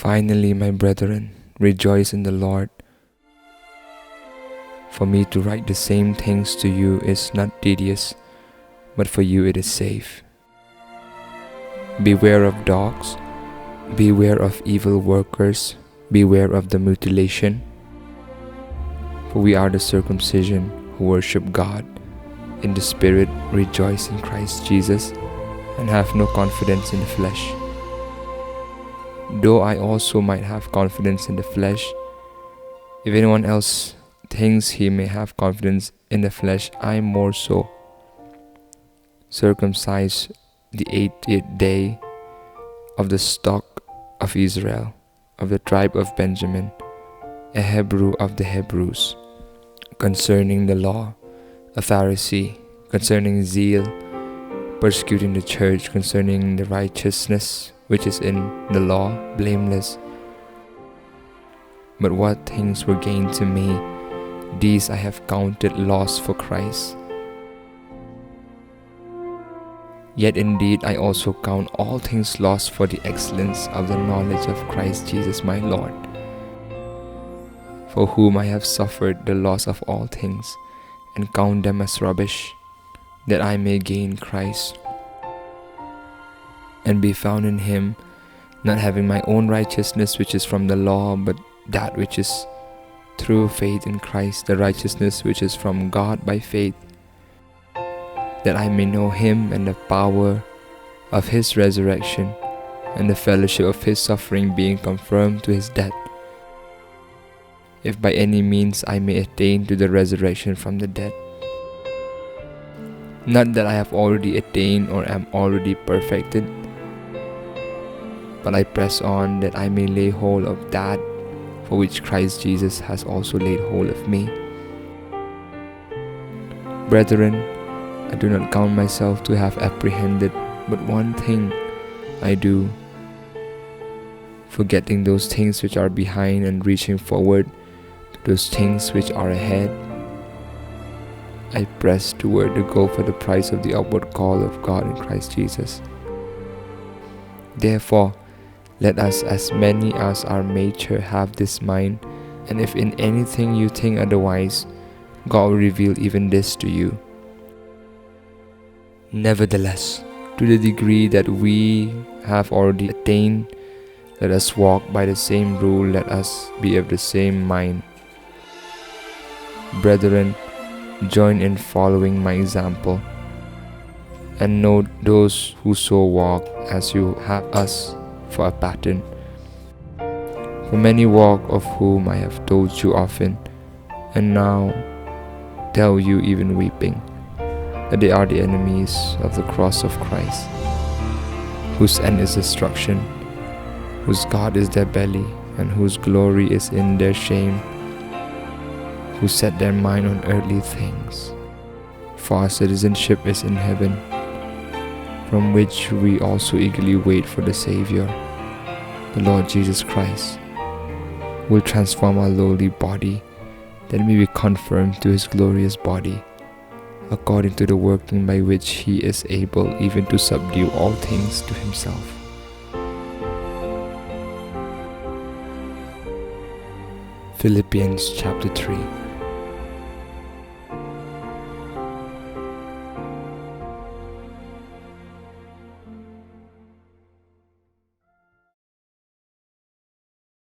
Finally, my brethren, rejoice in the Lord. For me to write the same things to you is not tedious, but for you it is safe. Beware of dogs, beware of evil workers, beware of the mutilation. For we are the circumcision who worship God in the Spirit, rejoice in Christ Jesus, and have no confidence in the flesh. Though I also might have confidence in the flesh, if anyone else thinks he may have confidence in the flesh, I more so. Circumcised the 80th day, of the stock of Israel, of the tribe of Benjamin, a Hebrew of the Hebrews, concerning the law, a Pharisee, concerning zeal, persecuting the church, concerning the righteousness which is in the law, blameless. But what things were gained to me, these I have counted loss for Christ. Yet indeed I also count all things lost for the excellence of the knowledge of Christ Jesus my Lord, for whom I have suffered the loss of all things, and count them as rubbish, that I may gain Christ, and be found in him, not having my own righteousness which is from the law, but that which is through faith in Christ, the righteousness which is from God by faith, that I may know him and the power of his resurrection, and the fellowship of his suffering, being confirmed to his death, if by any means I may attain to the resurrection from the dead. Not that I have already attained or am already perfected, but I press on that I may lay hold of that for which Christ Jesus has also laid hold of me. Brethren, I do not count myself to have apprehended, but one thing I do, forgetting those things which are behind and reaching forward to those things which are ahead, I press toward the goal for the prize of the upward call of God in Christ Jesus. Therefore, let us, as many as are mature, have this mind, and if in anything you think otherwise, God will reveal even this to you. Nevertheless, to the degree that we have already attained, let us walk by the same rule, let us be of the same mind. Brethren, join in following my example, and note those who so walk as you have us for a pattern. For many walk, of whom I have told you often, and now tell you even weeping, that they are the enemies of the cross of Christ, whose end is destruction, whose God is their belly, and whose glory is in their shame, who set their mind on earthly things. For our citizenship is in heaven, from which we also eagerly wait for the Savior, the Lord Jesus Christ, who will transform our lowly body, that it may be conformed to his glorious body, according to the working by which he is able even to subdue all things to himself. Philippians chapter 3.